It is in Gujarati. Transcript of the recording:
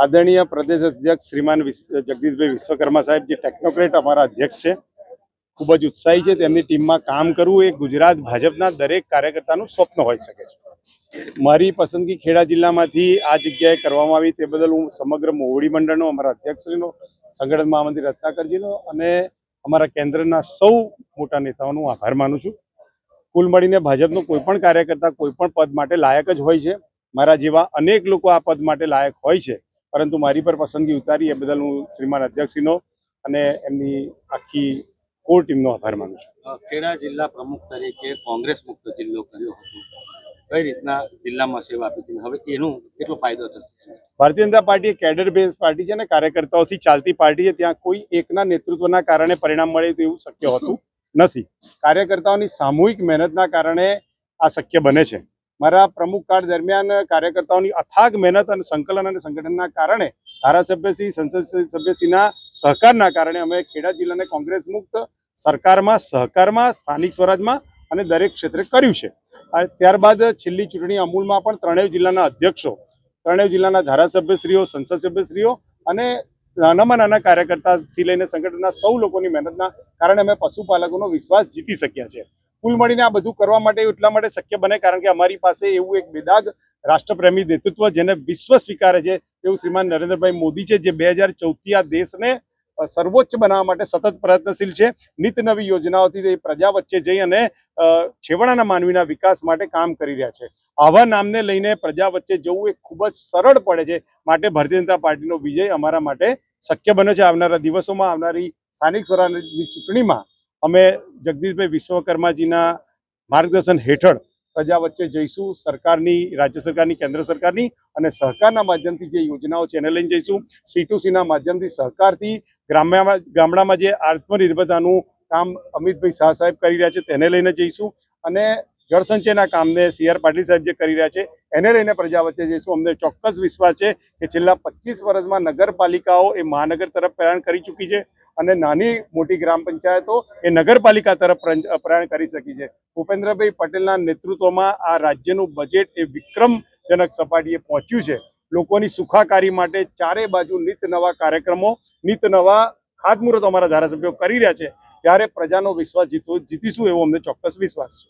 આદરણીય પ્રદેશ અધ્યક્ષ શ્રીમાન જગદીશભાઈ વિશ્વકર્મા સાહેબ, જે ટેકનોક્રેટ અમારા અધ્યક્ષ છે, ખૂબ જ ઉત્સાહી છે. તેમની ટીમમાં કામ કરવું એ ગુજરાત ભાજપના દરેક કાર્યકર્તાનું સ્વપ્ન હોઈ શકે છે. મારી પસંદગી ખેડા જિલ્લામાંથી આ જગ્યાએ કરવામાં આવી તે બદલ હું સમગ્ર મોવડી મંડળનો, અમારા અધ્યક્ષશ્રીનો, સંગઠન મહામંત્રી રત્નાકરજીનો અને અમારા કેન્દ્રના સૌ મોટા નેતાઓનો આભાર માનું છું. કુલ મળીને ભાજપનો કોઈ પણ કાર્યકર્તા કોઈ પણ પદ માટે લાયક જ હોય છે. મારા જેવા અનેક લોકો આ પદ માટે લાયક હોય છે, પરંતુ મારી પર પસંદગી ઉતારી એ બદલ હું શ્રીમાન અધ્યક્ષશ્રીનો અને એમની આખી કોર ટીમનો આભાર માનું છું. ખેડા જિલ્લા પ્રમુખ તરીકે કોંગ્રેસ મુક્ત જિલ્લો કર્યો હતો, કઈ રીતના જિલ્લામાં સેવા આપી હતી, હવે એનો કેટલો ફાયદો થશે? Bharatiya Janata party cadre base party છે અને કાર્યકર્તાઓથી ચાલતી પાર્ટી છે. ત્યાં કોઈ એકના નેતૃત્વના કારણે પરિણામ મળે તો એવું શક્ય હોતું નથી. કાર્યકર્તાઓની સામૂહિક મહેનતના કારણે આ શક્ય બને છે. મારા પ્રમુખ કાળ દરમિયાન કાર્યકર્તાઓની અથાગ મહેનત અને સંકલન અને સંગઠનના કારણે, ધારાસભ્યશ્રી, સંસદ સભ્યશ્રીના સહકારના કારણે અમે ખેડા જિલ્લાને કોંગ્રેસ મુક્ત સરકારમાં, સહકારમાં, સ્થાનિક સ્વરાજમાં અને દરેક ક્ષેત્રે કર્યું છે. ત્યારબાદ છેલ્લી ચૂંટણી અમૂલમાં પણ ત્રણેય જિલ્લાના અધ્યક્ષો, ત્રણેય જિલ્લાના ધારાસભ્યશ્રીઓ, સંસદ સભ્યશ્રીઓ અને નાનામાં નાના કાર્યકર્તાથી લઈને સંગઠનના સૌ લોકોની મહેનતના કારણે અમે પશુપાલકોનો વિશ્વાસ જીતી શક્યા છે. કુલ મળીને આ બધું કરવા માટે એટલા માટે શક્ય બને કારણ કે અમારી પાસે એવું એક બેદાગ રાષ્ટ્રપ્રેમી નેતૃત્વ જેને વિશ્વ સ્વીકારે છે એવું શ્રીમાન નરેન્દ્રભાઈ મોદી છે, જે 2014થી આ દેશને સર્વોચ્ચ બનાવવા માટે સતત પ્રયત્નશીલ છે. નિત નવી યોજનાઓથી પ્રજા વચ્ચે જઈ અને છેવાડાના માનવીના વિકાસ માટે કામ કરી રહ્યા છે. આવા નામને લઈને પ્રજા વચ્ચે જવું એ ખૂબ જ સરળ પડે છે. માટે ભારતીય જનતા પાર્ટીનો વિજય અમારા માટે શક્ય બન્યો છે. આવનારા દિવસોમાં, આવનારી સ્થાનિક સ્વરાજની ચૂંટણીમાં અમે જગદીશભાઈ વિશ્વકર્માજીના માર્ગદર્શન હેઠળ પ્રજા વચ્ચે જઈશું. સરકારની, રાજ્ય સરકારની, કેન્દ્ર સરકારની અને સહકારના માધ્યમથી જે યોજનાઓ છે એને લઈને જઈશું. C2Cના માધ્યમથી સહકારથી ગામડામાં જે આત્મનિર્ભરતાનું કામ અમિતભાઈ શાહ સાહેબ કરી રહ્યા છે તેને લઈને જઈશું અને જળસંચયના કામને CR પાટીલ સાહેબ જે કરી રહ્યા છે એને લઈને પ્રજા વચ્ચે જઈશું. અમને ચોક્કસ વિશ્વાસ છે કે છેલ્લા 25 વર્ષમાં નગરપાલિકાઓ એ મહાનગર તરફ પ્રયાણ કરી ચૂકી છે અને નાની મોટી ગ્રામ પંચાયતો એ નગરપાલિકા તરફ પ્રયાણ કરી શકી છે. ભૂપેન્દ્રભાઈ પટેલના નેતૃત્વમાં આ રાજ્યનું બજેટ એ વિક્રમજનક સપાટીએ પહોંચ્યું છે. લોકોની સુખાકારી માટે ચારે બાજુ નિત નવા કાર્યક્રમો, નિત નવા ખાતમુહૂર્તો અમારા ધારાસભ્યો કરી રહ્યા છે. ત્યારે પ્રજાનો વિશ્વાસ જીતીશું એવો અમને ચોક્કસ વિશ્વાસ છે.